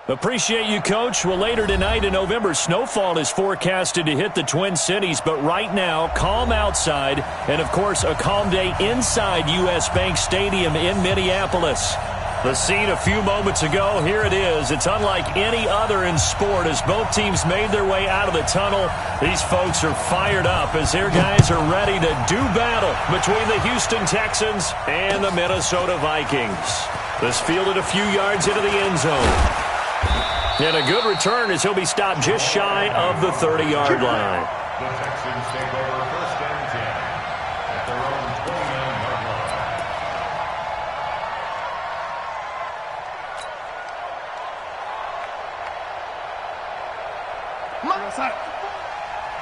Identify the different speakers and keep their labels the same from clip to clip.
Speaker 1: Appreciate you, Coach. Well, later tonight in November, snowfall is forecasted to hit the Twin Cities, but right now, calm outside, and, of course, a calm day inside U.S. Bank Stadium in Minneapolis. The scene a few moments ago, here it is. It's unlike any other in sport as both teams made their way out of the tunnel. These folks are fired up as their guys are ready to do battle between the Houston Texans and the Minnesota Vikings. This fielded a few yards into the end zone. And a good return as he'll be stopped just shy of the 30-yard line.
Speaker 2: The Texans take over first and 10 at their own 29-yard line.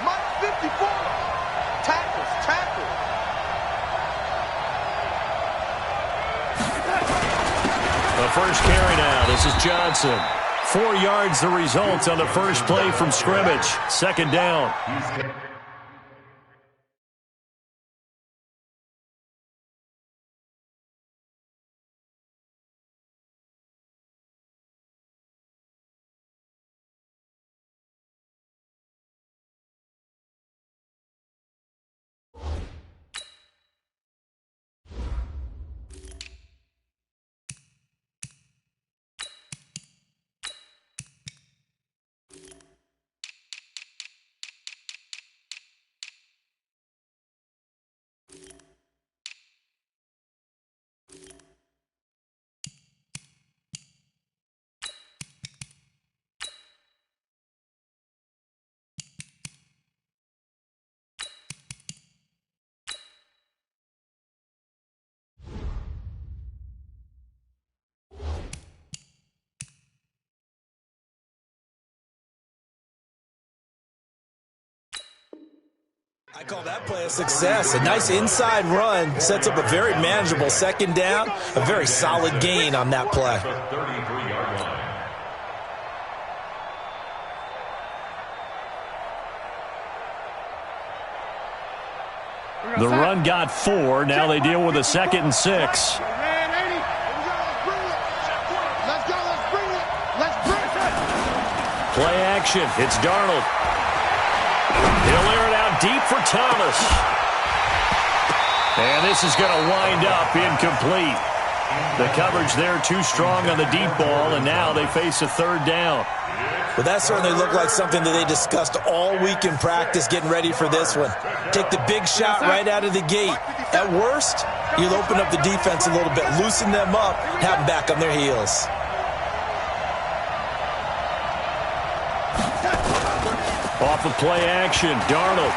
Speaker 3: Mike 54. Tackles.
Speaker 1: The first carry now. This is Johnson. 4 yards the result on the first play from scrimmage. Second down.
Speaker 4: I call that play a success. A nice inside run sets up a very manageable second down, a very solid gain on that play.
Speaker 1: The run got 4. Now they deal with a 2nd and 6. Play action. It's Darnold. He'll air it out deep for Thomas. And this is going to wind up incomplete. The coverage there too strong on the deep ball, and now they face a third down.
Speaker 4: Well, that certainly looked like something that they discussed all week in practice getting ready for this one. Take the big shot right out of the gate. At worst, you'll open up the defense a little bit, loosen them up, have them back on their heels.
Speaker 1: Off of play action, Darnold.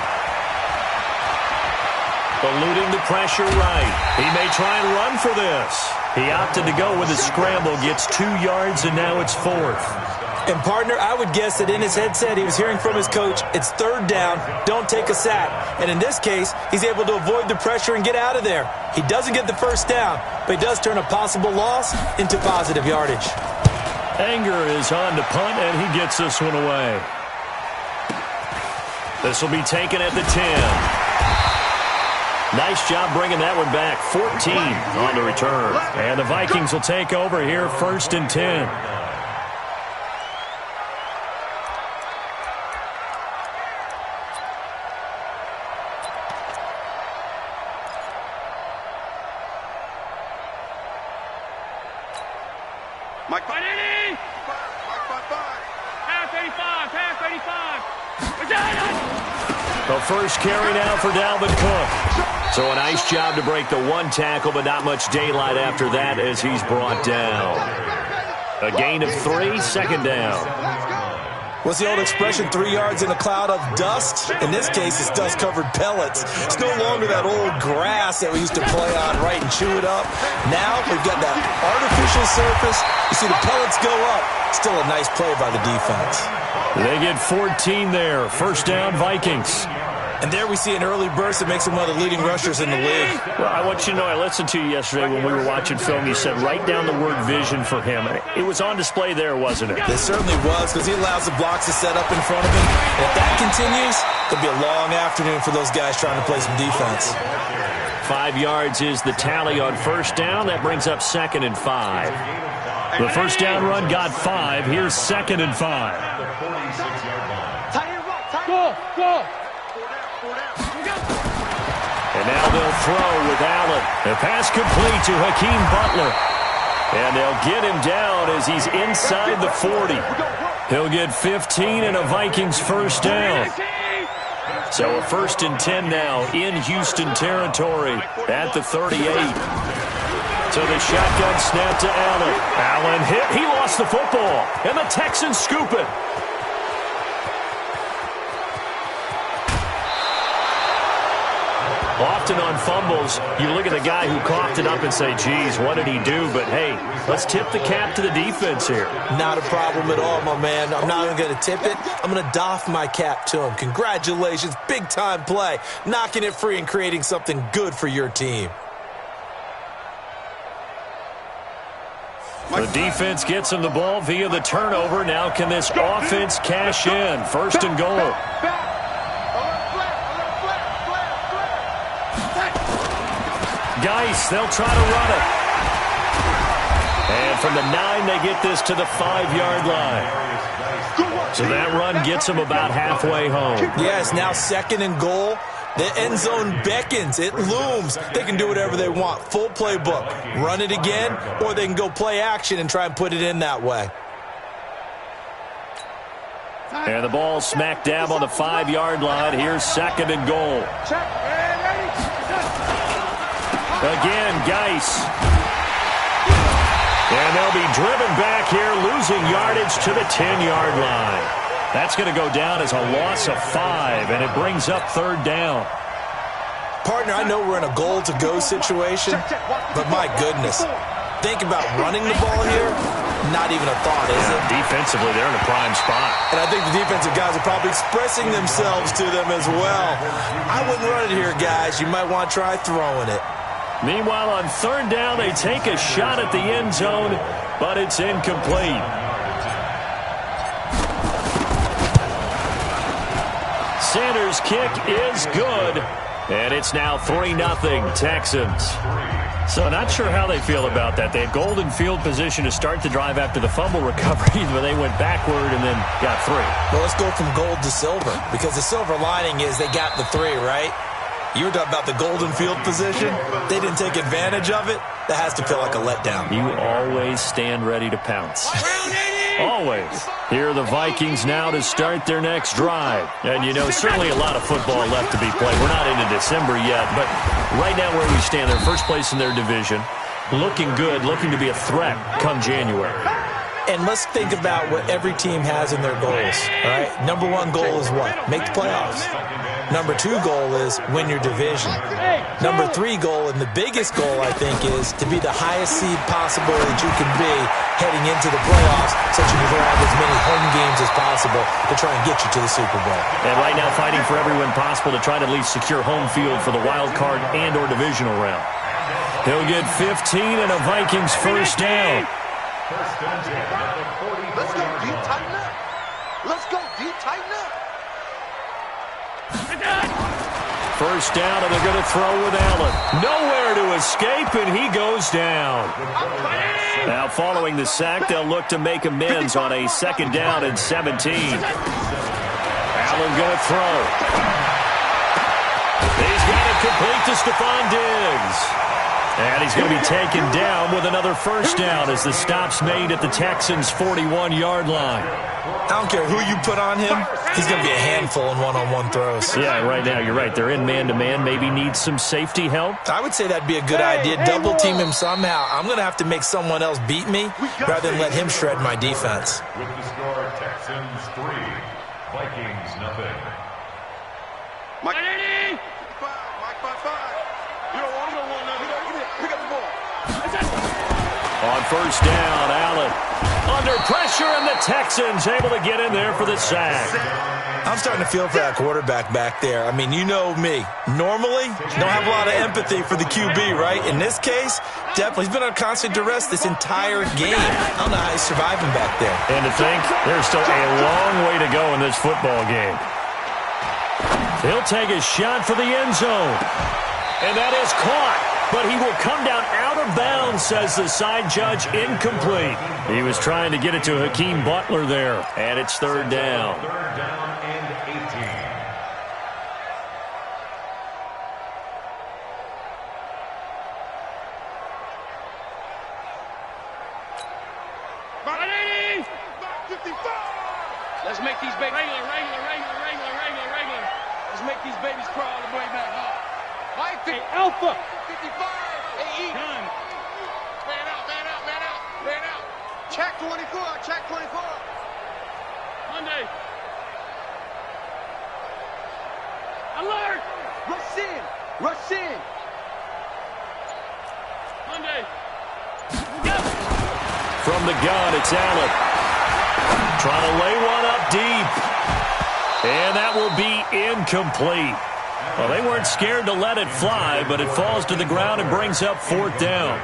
Speaker 1: Eluding the pressure right. He may try and run for this. He opted to go with a scramble, gets 2 yards, and now it's 4th.
Speaker 4: And, partner, I would guess that in his headset he was hearing from his coach, it's third down, don't take a sack. And in this case, he's able to avoid the pressure and get out of there. He doesn't get the first down, but he does turn a possible loss into positive yardage.
Speaker 1: Anger is on to punt, and he gets this one away. This will be taken at the 10. Nice job bringing that one back. 14 on the return. And the Vikings will take over here, 1st and 10.
Speaker 3: Mike 85. Pass 85.
Speaker 1: The first carry now for Dalvin Cook. So a nice job to break the 1 tackle, but not much daylight after that as he's brought down. A gain of 3, second down.
Speaker 4: What's the old expression, 3 yards in a cloud of dust? In this case, it's dust-covered pellets. It's no longer that old grass that we used to play on, right, and chew it up. Now we've got that artificial surface. You see the pellets go up. Still a nice play by the defense.
Speaker 1: They get 14 there. First down, Vikings.
Speaker 4: And there we see an early burst that makes him one of the leading rushers in the league.
Speaker 1: Well, I want you to know, I listened to you yesterday when we were watching film. You said write down the word vision for him. It was on display there, wasn't it?
Speaker 4: It certainly was, because he allows the blocks to set up in front of him. And if that continues, it'll be a long afternoon for those guys trying to play some defense.
Speaker 1: 5 yards is the tally on first down. That brings up 2nd and 5. The first down run got 5. Here's 2nd and 5.
Speaker 3: Go.
Speaker 1: And now they'll throw with Allen. The pass complete to Hakeem Butler. And they'll get him down as he's inside the 40. He'll get 15 and a Vikings first down. So a 1st and 10 now in Houston territory at the 38. So the shotgun snap to Allen. Allen hit. He lost the football. And the Texans scoop it. Often on fumbles, you look at the guy who coughed it up and say, geez, what did he do? But, hey, let's tip the cap to the defense here.
Speaker 4: Not a problem at all, my man. I'm not even going to tip it. I'm going to doff my cap to him. Congratulations. Big-time play. Knocking it free and creating something good for your team.
Speaker 1: The defense gets him the ball via the turnover. Now can this offense cash in? 1st and goal. Geis, they'll try to run it. And from the 9, they get this to the 5-yard line. So that run gets them about halfway home.
Speaker 4: Yes, now 2nd and goal. The end zone beckons. It looms. They can do whatever they want. Full playbook. Run it again, or they can go play action and try and put it in that way.
Speaker 1: And the ball smack dab on the 5-yard line. Here's 2nd and goal. Again, Geis. And they'll be driven back here, losing yardage to the 10-yard line. That's going to go down as a loss of 5, and it brings up 3rd down.
Speaker 4: Partner, I know we're in a goal-to-go situation, but my goodness. Think about running the ball here. Not even a thought, is it?
Speaker 1: Defensively, they're in a prime spot.
Speaker 4: And I think the defensive guys are probably expressing themselves to them as well. I wouldn't run it here, guys. You might want to try throwing it.
Speaker 1: Meanwhile, on 3rd down, they take a shot at the end zone, but it's incomplete. Sanders' kick is good, and it's now 3-0 Texans. So not sure how they feel about that. They had golden field position to start the drive after the fumble recovery, but they went backward and then got 3.
Speaker 4: Well, let's go from gold to silver, because the silver lining is they got the 3, right? You were talking about the golden field position. They didn't take advantage of it. That has to feel like a letdown.
Speaker 1: You always stand ready to pounce. Always. Here are the Vikings now to start their next drive. And, you know, certainly a lot of football left to be played. We're not into December yet, but right now where we stand, they're first place in their division. Looking good, looking to be a threat come January.
Speaker 4: And let's think about what every team has in their goals, all right? Number 1 goal is what? Make the playoffs. Number 2 goal is win your division. Number 3 goal, and the biggest goal, I think, is to be the highest seed possible that you can be heading into the playoffs, so that you can have as many home games as possible to try and get you to the Super Bowl.
Speaker 1: And right now fighting for every win possible to try to at least secure home field for the wild card and or divisional round. He'll get 15 and a Vikings first down.
Speaker 3: Let's go deep, tighten up. Let's go deep, tighten up.
Speaker 1: First down, and they're going to throw with Allen. Nowhere to escape, and he goes down. Now, following the sack, they'll look to make amends on a 2nd down and 17. Allen going to throw. He's got it complete to Stephon Diggs. And he's going to be taken down with another first down as the stop's made at the Texans' 41-yard line.
Speaker 4: I don't care who you put on him, he's going to be a handful in one-on-one throws.
Speaker 1: Yeah, right now, you're right. They're in man-to-man. Maybe needs some safety help.
Speaker 4: I would say that'd be a good idea. Double team him somehow. I'm going to have to make someone else beat me rather than let him shred my defense.
Speaker 2: With the score, Texans 3, Vikings 0.
Speaker 3: Mike, 5. You don't want him. Pick up the ball.
Speaker 1: On first down, Allen under pressure, and the Texans able to get in there for the sack.
Speaker 4: I'm starting to feel for that quarterback back there. I mean, you know me. Normally, don't have a lot of empathy for the QB, right? In this case, definitely. He's been on constant duress this entire game. I don't know how he's surviving back there.
Speaker 1: And to think, there's still a long way to go in this football game. He'll take a shot for the end zone. And that is caught. But he will come down out of bounds, says the side judge. Incomplete. He was trying to get it to Hakeem Butler there. And it's third down.
Speaker 2: Third down and 18.
Speaker 3: Let's make these babies regular. Let's make these babies crawl all the way back home. Hey, Alpha. 55. Hey, E. Done. Man out. Check 24. Monday. Alert. Rush in. Monday. Go.
Speaker 1: From the gun, it's Allen. Trying to lay one up deep. And that will be incomplete. Well, they weren't scared to let it fly, but it falls to the ground and brings up fourth down.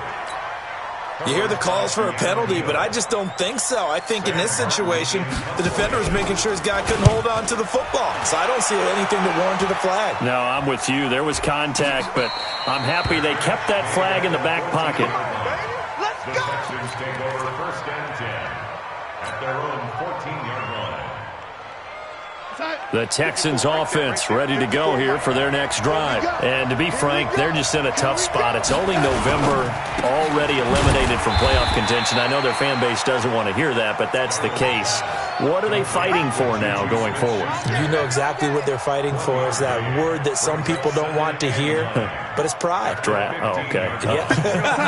Speaker 4: You hear the calls for a penalty, but I just don't think so. I think in this situation, the defender was making sure his guy couldn't hold on to the football. So I don't see anything that warranted a flag.
Speaker 1: No, I'm with you. There was contact, but I'm happy they kept that flag in the back pocket.
Speaker 2: The Texans take over first and 10 at their own 14-yard line.
Speaker 1: The Texans offense ready to go here for their next drive. And to be frank, they're just in a tough spot. It's only November, already eliminated from playoff contention. I know their fan base doesn't want to hear that, but that's the case. What are they fighting for now going forward?
Speaker 4: You know exactly what they're fighting for. Is that word that some people don't want to hear, but it's pride.
Speaker 1: Draft. Oh, okay.
Speaker 4: Yeah.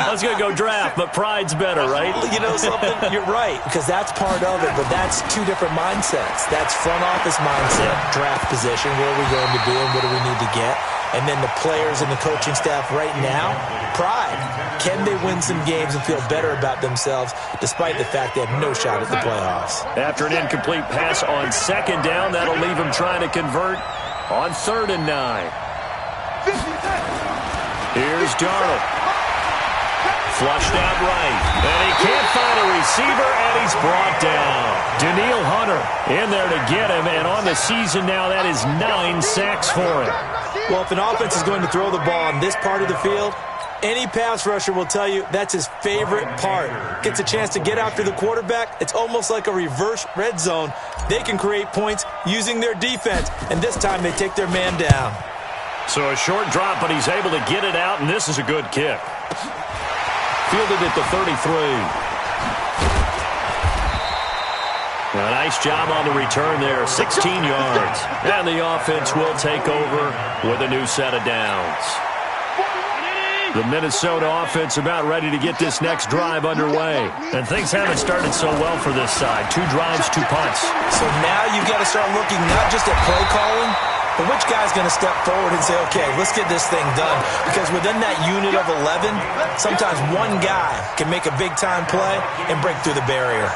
Speaker 1: I was going to go draft, but pride's better, right?
Speaker 4: You know something? You're right, because that's part of it, but that's two different mindsets. That's front office mindset, draft position, where are we going to be and what do we need to get? And then the players and the coaching staff right now, pride. Can they win some games and feel better about themselves despite the fact they have no shot at the playoffs?
Speaker 1: After an incomplete pass on second down, that'll leave him trying to convert on 3rd and 9. Here's Darnold. Flushed out right. And he can't find a receiver, and he's brought down. Daniil Hunter in there to get him, and on the season now, that is 9 sacks for him.
Speaker 4: Well, if an offense is going to throw the ball on this part of the field, any pass rusher will tell you that's his favorite part. Gets a chance to get after the quarterback. It's almost like a reverse red zone. They can create points using their defense, and this time they take their man down.
Speaker 1: So a short drop, but he's able to get it out, and this is a good kick. Fielded at the 33. A nice job on the return there, 16 yards. And the offense will take over with a new set of downs. The Minnesota offense about ready to get this next drive underway. And things haven't started so well for this side. 2 drives, 2 punts.
Speaker 4: So now you've got to start looking not just at play calling, but which guy's going to step forward and say, okay, let's get this thing done. Because within that unit of 11, sometimes one guy can make a big-time play and break through the barrier.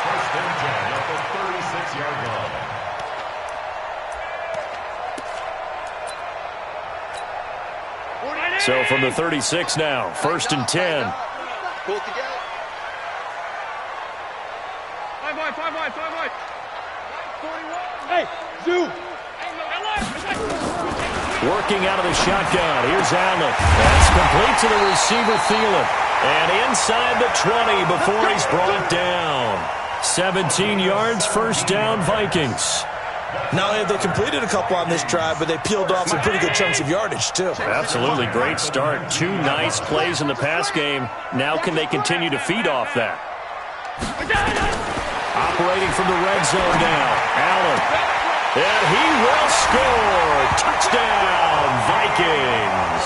Speaker 2: First and 10 at the 36-yard line.
Speaker 1: So from the 36 now, 1st and 10.
Speaker 3: Pull it together. 5 wide. 41. Hey, Zoo.
Speaker 1: Working out of the shotgun. Here's Allen. That's complete to the receiver, Thielen. And inside the 20 before he's brought down. 17 yards, first down, Vikings.
Speaker 4: Not only have they completed a couple on this drive, but they peeled off some pretty good chunks of yardage, too.
Speaker 1: Absolutely great start. 2 nice plays in the pass game. Now can they continue to feed off that? Operating from the red zone now. Allen. And he will score. Touchdown, Vikings.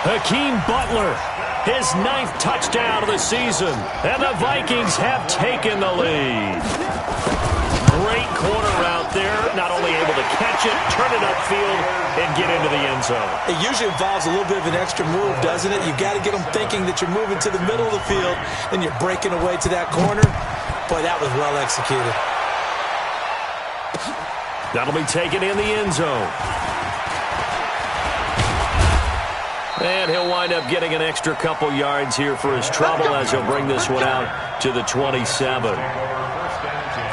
Speaker 1: Hakeem Butler, his 9th touchdown of the season. And the Vikings have taken the lead. Great corner route there. Not only able to catch it, turn it upfield, and get into the end zone.
Speaker 4: It usually involves a little bit of an extra move, doesn't it? You've got to get them thinking that you're moving to the middle of the field, and you're breaking away to that corner. Boy, that was well executed.
Speaker 1: That'll be taken in the end zone. And he'll wind up getting an extra couple yards here for his trouble as he'll bring this one out to the 27.
Speaker 2: First and 10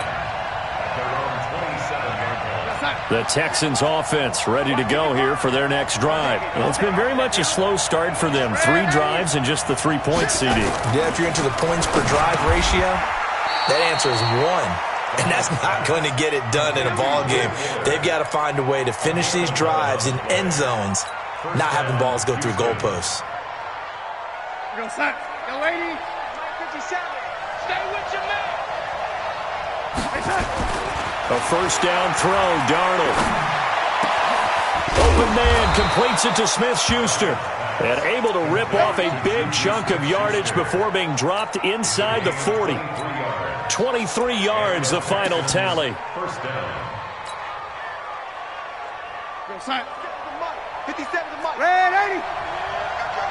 Speaker 2: at their own 27-yard line.
Speaker 1: The Texans offense ready to go here for their next drive. And it's been very much a slow start for them. 3 drives and just the 3 points, CD.
Speaker 4: Yeah, if you're into the points per drive ratio, that answer is 1. And that's not going to get it done in a ball game. They've got to find a way to finish these drives in end zones, not having balls go through goalposts.
Speaker 3: Yo, son. Yo, lady. 57. Stay with your man. Hey, son.
Speaker 1: A first down throw, Darnold. Open man completes it to Smith-Schuster. And able to rip off a big chunk of yardage before being dropped inside the 40. 23 yards, the final tally.
Speaker 2: First down.
Speaker 3: Yo, son. 57 the mic. Red 80. I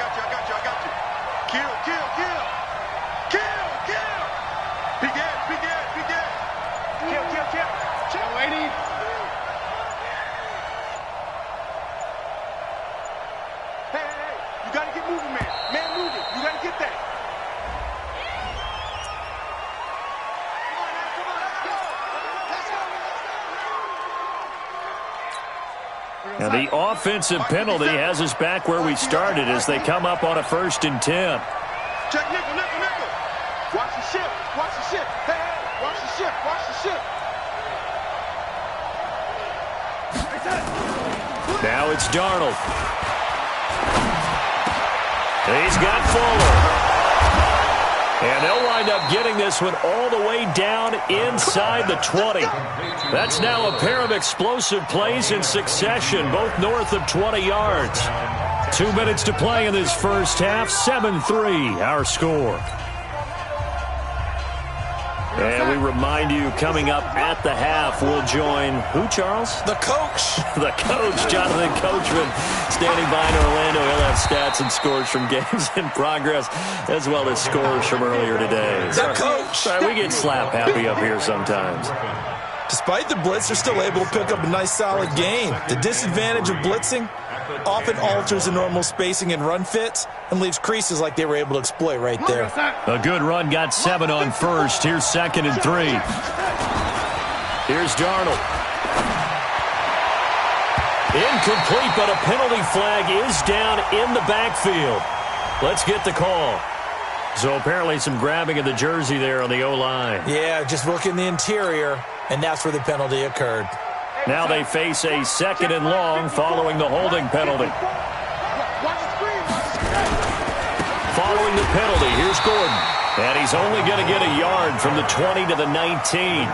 Speaker 3: got you. Kill. Big ass. Kill. Yo, 80. Hey. You got to get moving, man. Man, moving. You got to get that. Come on, let's go.
Speaker 1: Now the offensive penalty has us back where we started as they come up on a 1st and 10.
Speaker 3: Check nickel. Watch the ship. Hey, watch the ship.
Speaker 1: Now it's Darnold. He's got Fuller. And they'll wind up getting this one all the way down inside the 20. That's now a pair of explosive plays in succession, both north of 20 yards. 2 minutes to play in this first half, 7-3 our score. And we remind you, coming up at the half, we'll join who, Charles?
Speaker 4: The coach.
Speaker 1: The coach, Jonathan Coachman, standing by in Orlando. He'll have stats and scores from games in progress, as well as scores from earlier today.
Speaker 4: The coach.
Speaker 1: Sorry, we get slap happy up here sometimes.
Speaker 4: Despite the blitz, they're still able to pick up a nice, solid gain. The disadvantage of blitzing often alters the normal spacing and run fits and leaves creases like they were able to exploit right there.
Speaker 1: A good run, got 7 on first. Here's 2nd and 3. Here's Darnold. Incomplete, but a penalty flag is down in the backfield. Let's get the call. So apparently some grabbing of the jersey there on the O-line.
Speaker 4: Yeah, just working the interior, and that's where the penalty occurred.
Speaker 1: Now they face a 2nd and long following the holding penalty. Following the penalty, here's Gordon. And he's only going to get a yard from the 20 to the 19.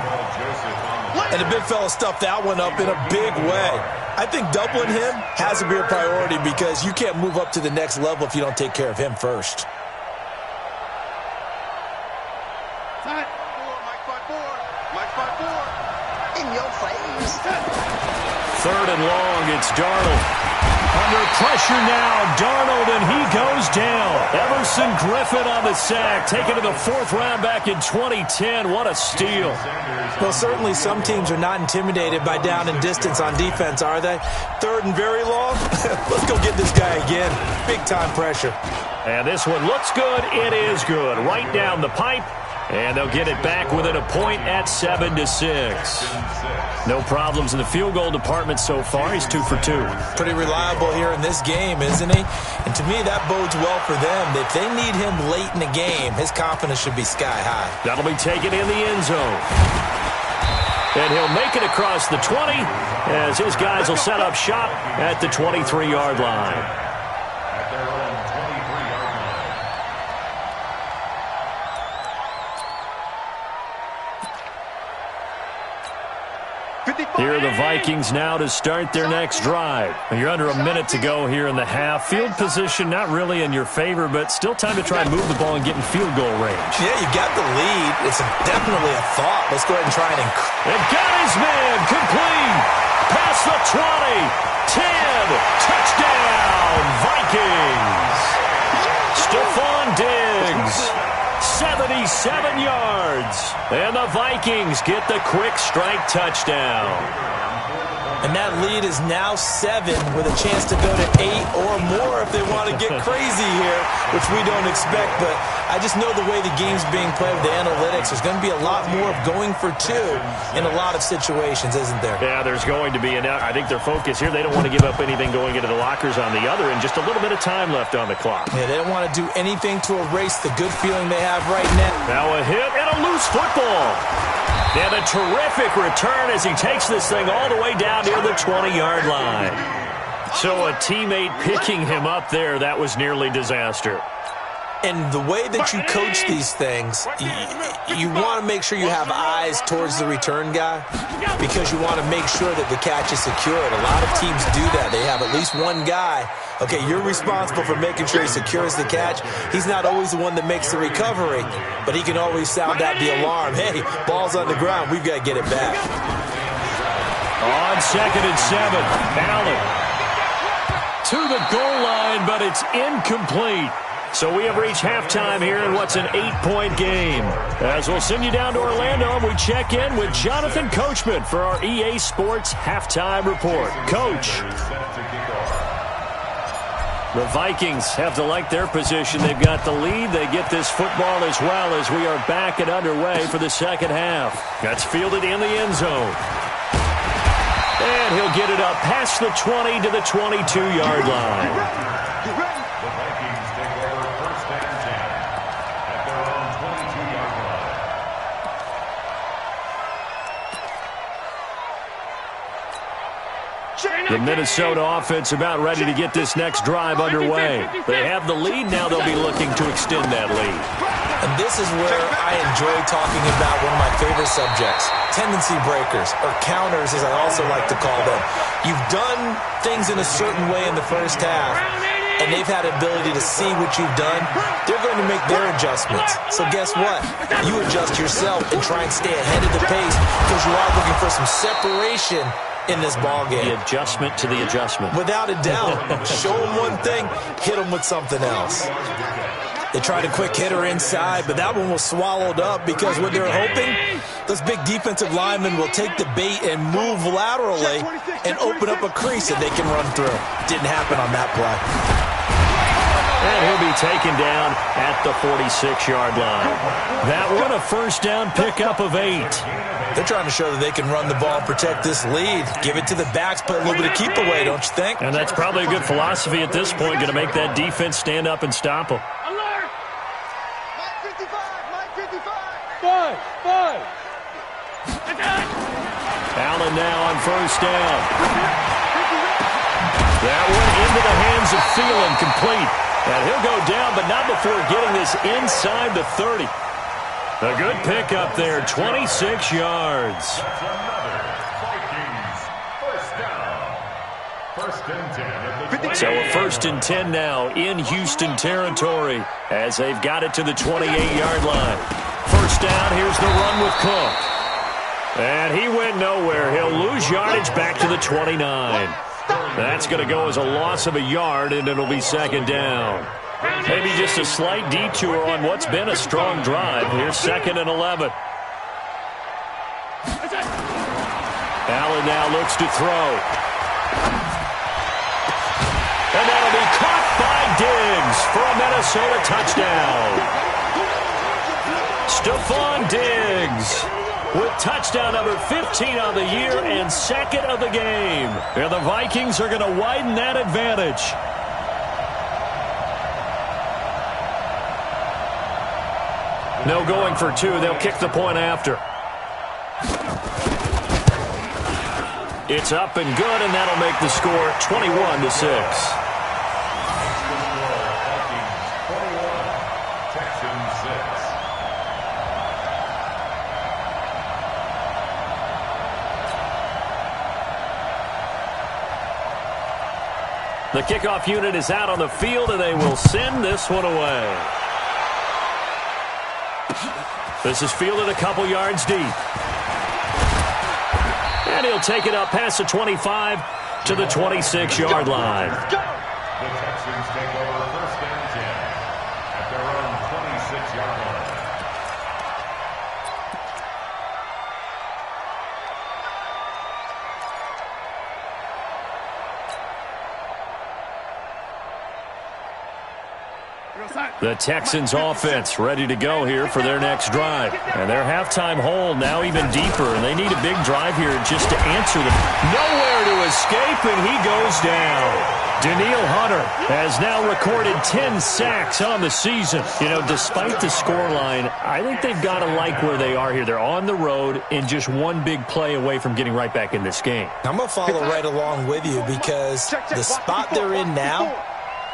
Speaker 4: And the big fella stuffed that one up in a big way. I think doubling him has to be a priority because you can't move up to the next level if you don't take care of him first.
Speaker 3: In your face.
Speaker 1: 3rd and long, it's Darnold. Under pressure now, Darnold, and he goes down. Everson Griffin on the sack, taken to the 4th round back in 2010. What a steal.
Speaker 4: Well, certainly some teams are not intimidated by down and distance on defense, are they? 3rd and very long? Let's go get this guy again. Big-time pressure.
Speaker 1: And this one looks good. It is good. Right down the pipe. And they'll get it back within a point at 7-6. No problems in the field goal department so far. He's 2 for 2.
Speaker 4: Pretty reliable here in this game, isn't he? And to me, that bodes well for them. If they need him late in the game, his confidence should be sky high.
Speaker 1: That'll be taken in the end zone. And he'll make it across the 20 as his guys will set up shop at the 23-yard line. Here are the Vikings now to start their next drive. You're under a minute to go here in the half. Field position not really in your favor, but still time to try and move the ball and get in field goal range.
Speaker 4: Yeah, you got the lead. It's definitely a thought. Let's go ahead and try and
Speaker 1: And got his man complete. Past the 20. 10. Touchdown, Vikings. Stephon Diggs. 77 yards. And the Vikings get the quick strike touchdown.
Speaker 4: And that lead is now 7 with a chance to go to 8 or more if they want to get crazy here, which we don't expect. But I just know the way the game's being played with the analytics, there's going to be a lot more of going for 2 in a lot of situations, isn't there?
Speaker 1: Yeah, there's going to be. And I think their focus here, they don't want to give up anything going into the lockers on the other, and just a little bit of time left on the clock.
Speaker 4: Yeah, they don't want to do anything to erase the good feeling they have right now.
Speaker 1: Now a hit and a loose football. And a terrific return as he takes this thing all the way down near the 20-yard line. So a teammate picking him up there, that was nearly disaster.
Speaker 4: And the way that you coach these things, you want to make sure you have eyes towards the return guy because you want to make sure that the catch is secured. A lot of teams do that. They have at least one guy. Okay, you're responsible for making sure he secures the catch. He's not always the one that makes the recovery, but he can always sound out the alarm. Hey, ball's on the ground. We've got to get it back.
Speaker 1: On 2nd and 7, Allen to the goal line, but it's incomplete. So we have reached halftime here in what's an 8-point game. As we'll send you down to Orlando, and we check in with Jonathan Coachman for our EA Sports Halftime Report. Coach. The Vikings have to like their position. They've got the lead. They get this football as well as we are back and underway for the second half. That's fielded in the end zone. And he'll get it up past the 20 to the 22-yard line. The Minnesota offense about ready to get this next drive underway. They have the lead. Now they'll be looking to extend that lead.
Speaker 4: And this is where I enjoy talking about one of my favorite subjects, tendency breakers, or counters as I also like to call them. You've done things in a certain way in the first half, and they've had the ability to see what you've done. They're going to make their adjustments. So guess what? You adjust yourself and try and stay ahead of the pace because you are looking for some separation in this ball game.
Speaker 1: The adjustment to the adjustment.
Speaker 4: Without a doubt. Show them one thing, hit them with something else. They tried a quick hitter inside, but that one was swallowed up because what they're hoping, those big defensive linemen will take the bait and move laterally and open up a crease that they can run through. Didn't happen on that play.
Speaker 1: And he'll be taken down at the 46-yard line. That one, a first down pickup of 8.
Speaker 4: They're trying to show that they can run the ball and protect this lead. Give it to the backs, play a little bit of keep away, don't you think?
Speaker 1: And that's probably a good philosophy at this point, going to make that defense stand up and stop them.
Speaker 3: Alert! Mike 55! Mike 55! 5!
Speaker 1: Allen now on first down. That one into the hands of Thielen, complete. And he'll go down, but not before getting this inside the 30. A good pickup there, 26 yards.
Speaker 2: That's another Vikings first down. First and 10 at the 20.
Speaker 1: So a first and 10 now in Houston territory as they've got it to the 28-yard line. First down, here's the run with Cook. And he went nowhere. He'll lose yardage back to the 29. That's going to go as a loss of a yard, and it'll be second down. Maybe just a slight detour on what's been a strong drive. Here's 2nd and 11. Allen now looks to throw. And that'll be caught by Diggs for a Minnesota touchdown. Stephon Diggs with touchdown number 15 on the year and 2nd of the game. And the Vikings are going to widen that advantage. No going for 2. They'll kick the point after. It's up and good, and that'll make the score 21-6. The kickoff unit is out on the field, and they will send this one away. This is fielded a couple yards deep. And he'll take it up past the 25 to the 26-yard line.
Speaker 2: The Texans take over first and 10 at their own 26-yard line.
Speaker 1: The Texans offense ready to go here for their next drive. And their halftime hole now even deeper, and they need a big drive here just to answer them. Nowhere to escape, and he goes down. Danielle Hunter has now recorded 10 sacks on the season. You know, despite the scoreline, I think they've got to like where they are here. They're on the road and just one big play away from getting right back in this game.
Speaker 4: I'm going to follow right along with you because the spot they're in now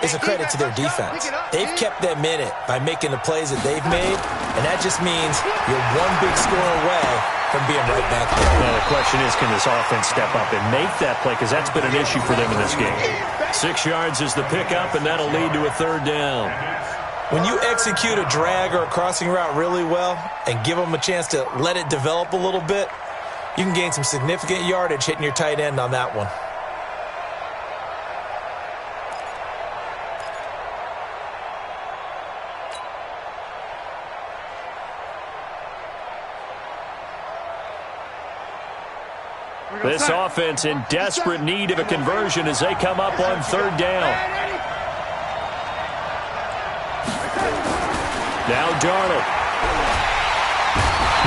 Speaker 4: is a credit to their defense. They've kept them in it by making the plays that they've made, and that just means you're one big score away from being right back there.
Speaker 1: Now the question is, can this offense step up and make that play? Because that's been an issue for them in this game. 6 yards is the pickup, and that'll lead to a third down.
Speaker 4: When you execute a drag or a crossing route really well and give them a chance to let it develop a little bit, you can gain some significant yardage hitting your tight end on that one.
Speaker 1: This offense in desperate need of a conversion as they come up on third down. Now Darnold.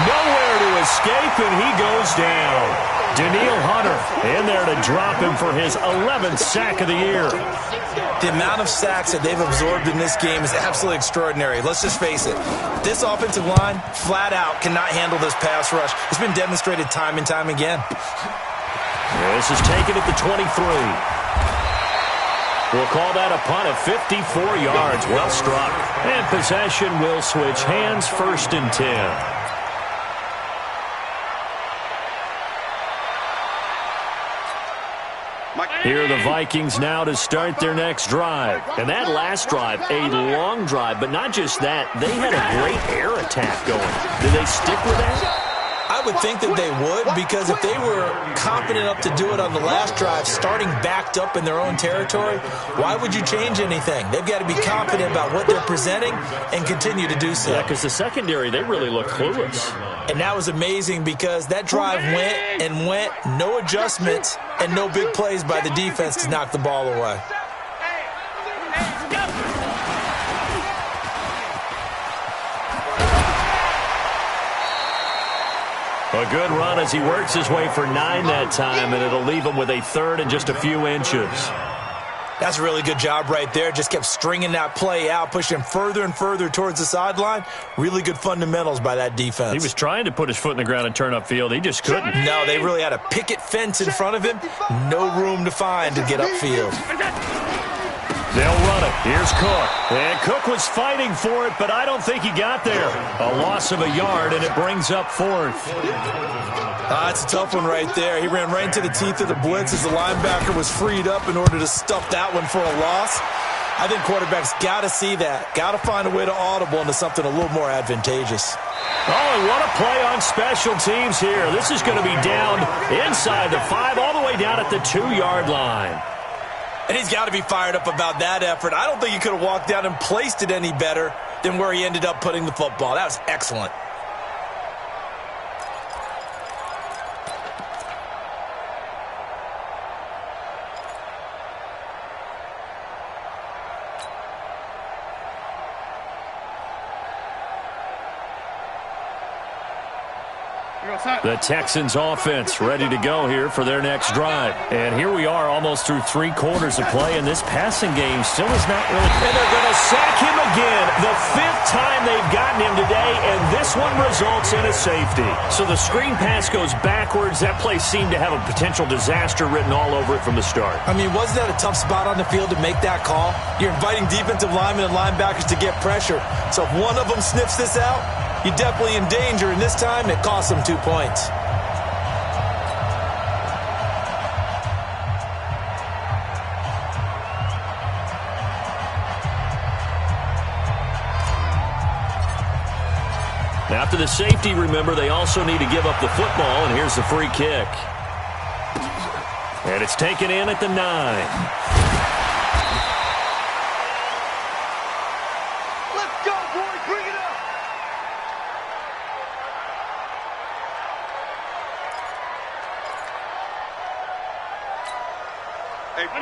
Speaker 1: Nowhere to escape, and he goes down. Danielle Hunter in there to drop him for his 11th sack of the year.
Speaker 4: The amount of sacks that they've absorbed in this game is absolutely extraordinary. Let's just face it. This offensive line, flat out, cannot handle this pass rush. It's been demonstrated time and time again.
Speaker 1: This is taken at the 23. We'll call that a punt of 54 yards. Well struck. And possession will switch hands, 1st and 10. Here are the Vikings now to start their next drive. And that last drive, a long drive, but not just that. They had a great air attack going. Did they stick with that?
Speaker 4: I would think that they would, because if they were confident enough to do it on the last drive, starting backed up in their own territory, why would you change anything? They've got to be confident about what they're presenting and continue to do so.
Speaker 1: Yeah, because the secondary, they really look clueless.
Speaker 4: And that was amazing because that drive went and went, no adjustments, and no big plays by the defense to knock the ball away.
Speaker 1: A good run as he works his way for 9 that time, and it'll leave him with a third and just a few inches.
Speaker 4: That's a really good job right there. Just kept stringing that play out, pushing further and further towards the sideline. Really good fundamentals by that defense.
Speaker 1: He was trying to put his foot in the ground and turn upfield. He just couldn't.
Speaker 4: No, they really had a picket fence in front of him. No room to find to get upfield.
Speaker 1: They'll run it. Here's Cook. And Cook was fighting for it, but I don't think he got there. A loss of a yard, and it brings up 4th.
Speaker 4: That's a tough one right there. He ran right into the teeth of the blitz as the linebacker was freed up in order to stuff that one for a loss. I think quarterbacks got to see that. Got to find a way to audible into something a little more advantageous.
Speaker 1: Oh, and what a play on special teams here. This is going to be down inside the 5, all the way down at the 2-yard line.
Speaker 4: And he's got to be fired up about that effort. I don't think he could have walked down and placed it any better than where he ended up putting the football. That was excellent.
Speaker 1: The Texans offense ready to go here for their next drive. And here we are almost through 3 quarters of play, and this passing game still is not really... And they're going to sack him again. The 5th time they've gotten him today, and this one results in a safety. So the screen pass goes backwards. That play seemed to have a potential disaster written all over it from the start.
Speaker 4: I mean, wasn't that a tough spot on the field to make that call? You're inviting defensive linemen and linebackers to get pressure. So if one of them sniffs this out, you're definitely in danger, and this time it cost them 2 points.
Speaker 1: After the safety, remember, they also need to give up the football, and here's the free kick. And it's taken in at the 9.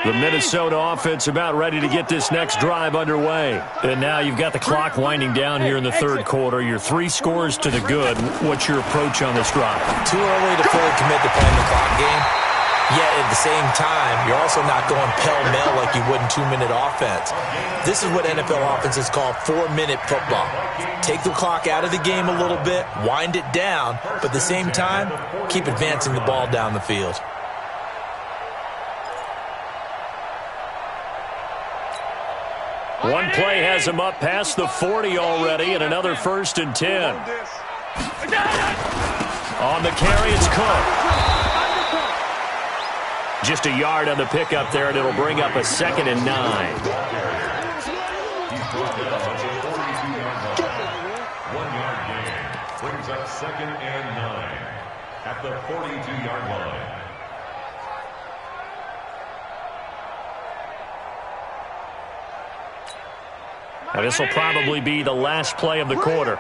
Speaker 1: The Minnesota offense about ready to get this next drive underway. And now you've got the clock winding down here in the third quarter. You're 3 scores to the good. What's your approach on this drive?
Speaker 4: Too early to fully commit to playing the clock game. Yet at the same time, you're also not going pell-mell like you would in 2-minute offense. This is what NFL offenses call 4-minute football. Take the clock out of the game a little bit, wind it down, but at the same time, keep advancing the ball down the field.
Speaker 1: One play has him up past the 40 already, and another 1st and 10. On the carry, it's Cook. Just a yard on the pickup there, and it'll bring up a 2nd and 9.
Speaker 2: He's brought down at the 42-yard line. 1-yard gain brings up 2nd and 9 at the 42-yard line.
Speaker 1: Now, this will probably be the last play of the quarter.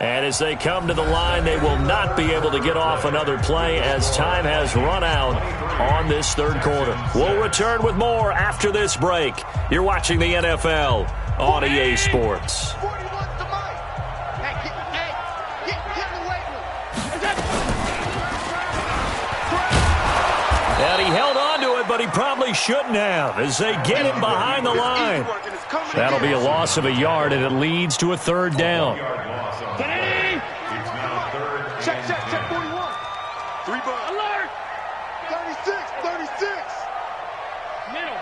Speaker 1: And as they come to the line, they will not be able to get off another play as time has run out on this third quarter. We'll return with more after this break. You're watching the NFL on EA Sports. And he held on to it, but he probably shouldn't have as they get him behind the line. That'll be a loss of a yard, and it leads to a 3rd down.
Speaker 3: Check, 41. 3 bucks. Alert. 36. Middle.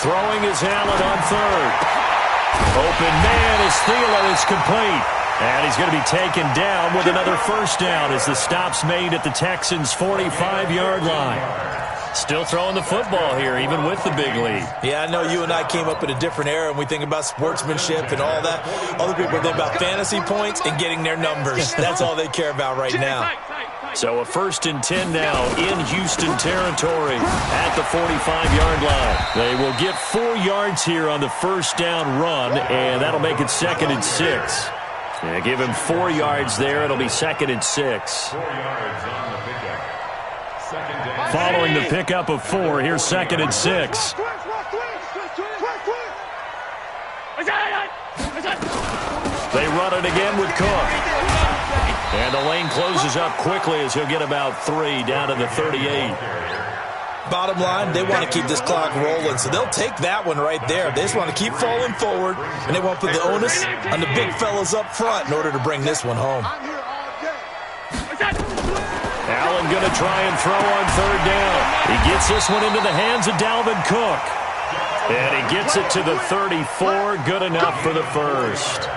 Speaker 1: Throwing is Allen on 3rd. Open man is Thielen. It's complete. And he's going to be taken down with another 1st down as the stop's made at the Texans' 45-yard line. Still throwing the football here, even with the big lead.
Speaker 4: Yeah, I know you and I came up in a different era, and we think about sportsmanship and all that. Other people think about fantasy points and getting their numbers. That's all they care about right now.
Speaker 1: So a 1st and 10 now in Houston territory at the 45-yard line. They will get 4 yards here on the 1st down run, and that'll make it 2nd and 6. Yeah, give him 4 yards there. It'll be 2nd and 6.
Speaker 2: 4 yards on the pickup.
Speaker 1: Following the pickup of 4, here's 2nd and 6. They run it again with Cook. And the lane closes up quickly as he'll get about 3 down to the 38.
Speaker 4: Bottom line, they want to keep this clock rolling, so they'll take that one right there. They just want to keep falling forward, and they want to put the onus on the big fellas up front in order to bring this one home.
Speaker 1: Allen going to try and throw on 3rd down. He gets this one into the hands of Dalvin Cook. And he gets it to the 34. Good enough for the 1st.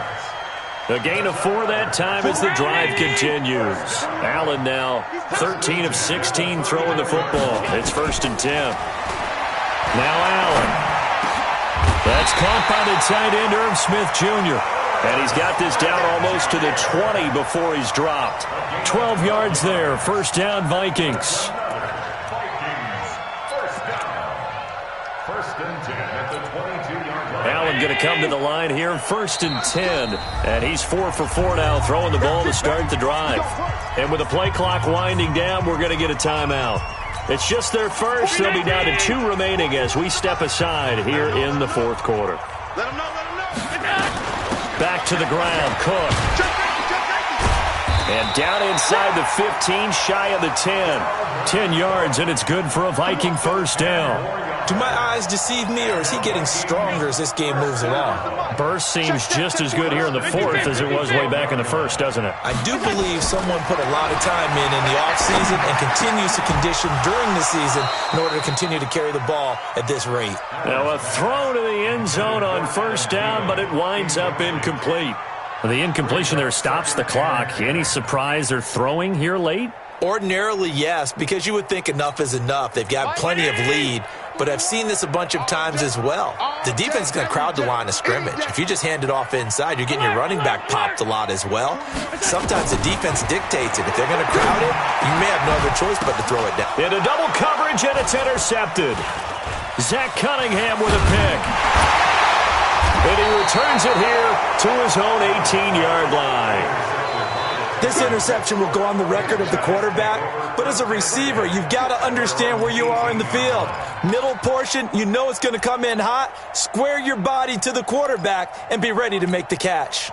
Speaker 1: A gain of 4 that time as the drive continues. Allen now 13 of 16 throwing the football. It's 1st and 10. Now Allen. That's caught by the tight end, Irv Smith Jr. And he's got this down almost to the 20 before he's dropped. 12 yards there. 1st down, Vikings. Allen going to come to the line here. 1st and 10. And he's 4 for 4 now, throwing the ball to start the drive. And with the play clock winding down, we're going to get a timeout. It's just their first. They'll be down to 2 remaining as we step aside here in the 4th quarter.
Speaker 3: Let him know.
Speaker 1: Back to the ground, Cook. And down inside the 15, shy of the 10. 10 yards, and it's good for a Viking 1st down.
Speaker 4: Do my eyes deceive me, or is he getting stronger as this game moves along?
Speaker 1: Burst seems just as good here in the 4th as it was way back in the 1st, doesn't it?
Speaker 4: I do believe someone put a lot of time in the offseason and continues to condition during the season in order to continue to carry the ball at this rate.
Speaker 1: Now a throw to the end zone on 1st down, but it winds up incomplete. The incompletion there stops the clock. Any surprise they're throwing here late?
Speaker 4: Ordinarily, yes, because you would think enough is enough. They've got plenty of lead, but I've seen this a bunch of times as well. The defense is going to crowd the line of scrimmage. If you just hand it off inside, you're getting your running back popped a lot as well. Sometimes the defense dictates it. If they're going to crowd it, you may have no other choice but to throw it down.
Speaker 1: Into double coverage, and it's intercepted. Zach Cunningham with a pick. And he returns it here to his own 18-yard line.
Speaker 4: This interception will go on the record of the quarterback, but as a receiver, you've got to understand where you are in the field. Middle portion, you know it's going to come in hot. Square your body to the quarterback and be ready to make the catch.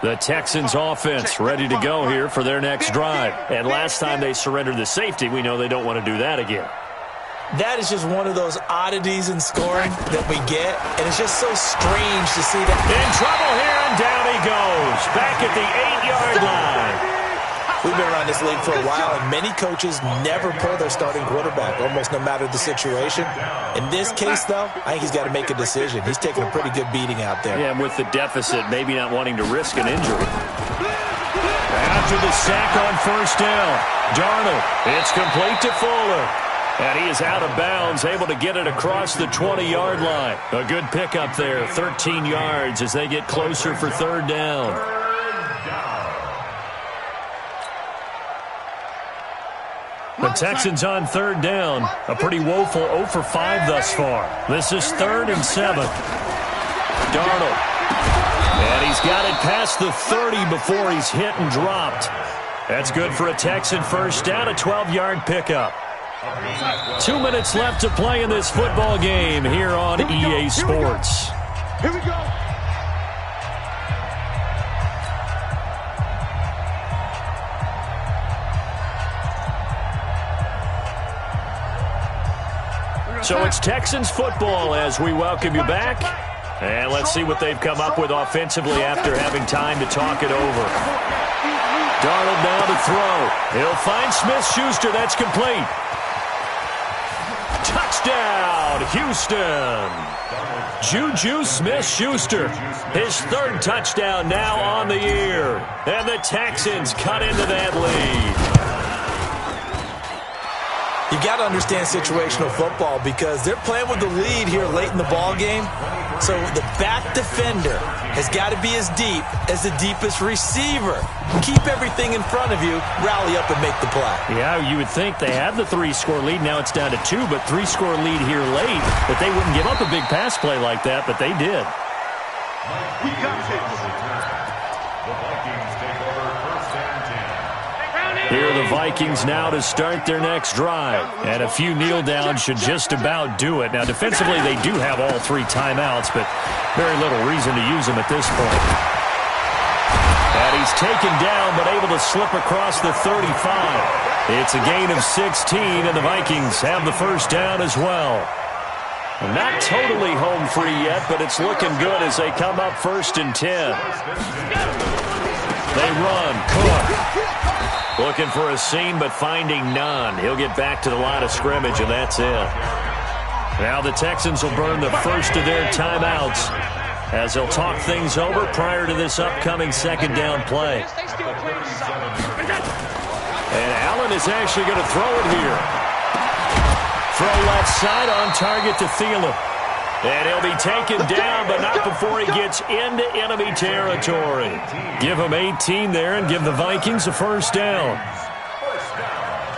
Speaker 1: The Texans offense ready to go here for their next drive. And last time they surrendered the safety, we know they don't want to do that again.
Speaker 4: That is just one of those oddities in scoring that we get, and it's just so strange to see that.
Speaker 1: In trouble here, and down he goes. Back at the 8-yard line.
Speaker 4: We've been around this league for a while, and many coaches never pull their starting quarterback, almost no matter the situation. In this case, though, I think he's got to make a decision. He's taking a pretty good beating out there.
Speaker 1: Yeah, and with the deficit, maybe not wanting to risk an injury. After the sack on first down, Darnold, it's complete to Fuller. And he is out of bounds, able to get it across the 20-yard line. A good pickup there, 13 yards as they get closer for third down. The Texans on third down. A pretty woeful 0 for 5 thus far. This is 3rd and 7. Darnold. And he's got it past the 30 before he's hit and dropped. That's good for a Texan first down, a 12-yard pickup. 2 minutes left to play in this football game here on EA Sports.
Speaker 3: Here we go.
Speaker 1: So it's Texans football as we welcome you back. And let's see what they've come up with offensively after having time to talk it over. Darnold now to throw. He'll find Smith-Schuster. That's complete. Touchdown, Houston. Juju Smith-Schuster, his 3rd touchdown now on the year. And the Texans cut into that lead.
Speaker 4: You got to understand situational football because they're playing with the lead here late in the ball game. So the back defender has got to be as deep as the deepest receiver. Keep everything in front of you, rally up and make the play.
Speaker 1: Yeah, you would think they had the 3-score lead. Now it's down to 2, but 3-score lead here late. But they wouldn't give up a big pass play like that, but they did.
Speaker 3: We got this.
Speaker 2: The Vikings take over 1st and 10.
Speaker 1: Here are the Vikings now to start their next drive. And a few kneel downs should just about do it. Now, defensively, they do have all 3 timeouts, but very little reason to use them at this point. And he's taken down, but able to slip across the 35. It's a gain of 16, and the Vikings have the first down as well. Not totally home free yet, but it's looking good as they come up 1st and 10. They run. Cook. Looking for a seam, but finding none. He'll get back to the line of scrimmage, and that's it. Now the Texans will burn the first of their timeouts as they'll talk things over prior to this upcoming 2nd down play. And Allen is actually going to throw it here. Throw left side on target to Thielen. And he'll be taken down, but not before he gets into enemy territory. Give him 18 there and give the Vikings a first down.
Speaker 2: First down.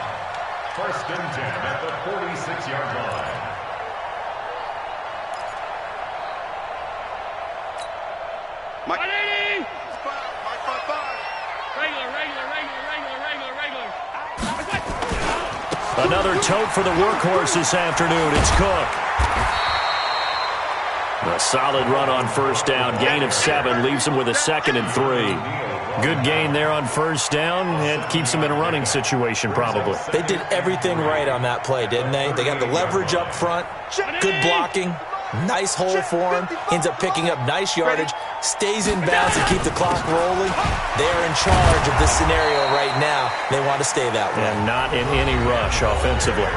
Speaker 2: 1st and 10 at the 46-yard line.
Speaker 1: Another tote for the workhorse this afternoon. It's Cook. A solid run on first down. Gain of 7 leaves him with a 2nd and 3. Good gain there on first down. It keeps him in a running situation probably.
Speaker 4: They did everything right on that play, didn't they? They got the leverage up front, good blocking, nice hole for him, ends up picking up nice yardage, stays in bounds and keep the clock rolling. They're in charge of this scenario right now. They want to stay that way.
Speaker 1: And not in any rush offensively.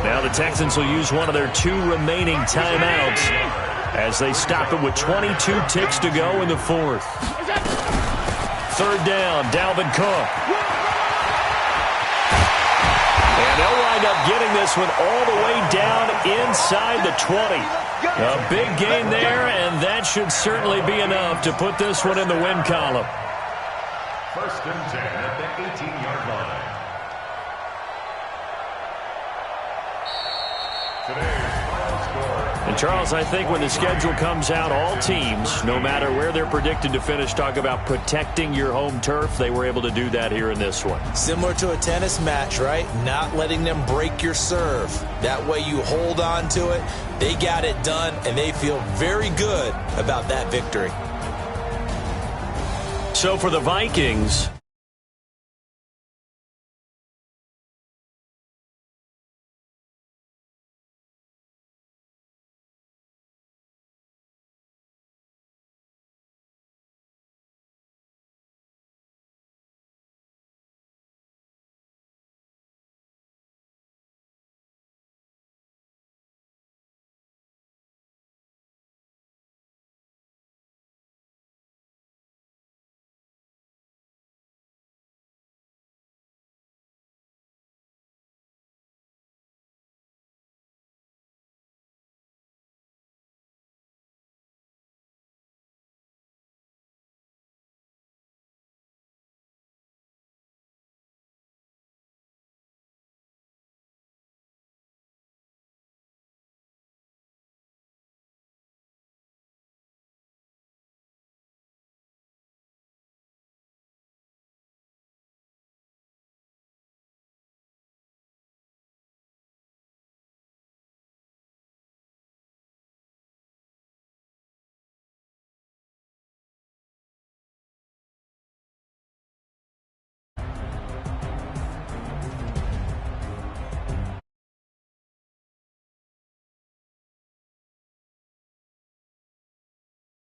Speaker 1: Now the Texans will use one of their 2 remaining timeouts as they stop it with 22 ticks to go in the 4th. 3rd down, Dalvin Cook. And they'll wind up getting this one all the way down inside the 20. A big gain there, and that should certainly be enough to put this one in the win column.
Speaker 2: 1st and 10 at the 18-yard line. Today's final score,
Speaker 1: And, Charles, I think when the schedule comes out, all teams, no matter where they're predicted to finish, talk about protecting your home turf. They were able to do that here in this one.
Speaker 4: Similar to a tennis match, right? Not letting them break your serve. That way you hold on to it. They got it done, and they feel very good about that victory.
Speaker 1: So for the Vikings,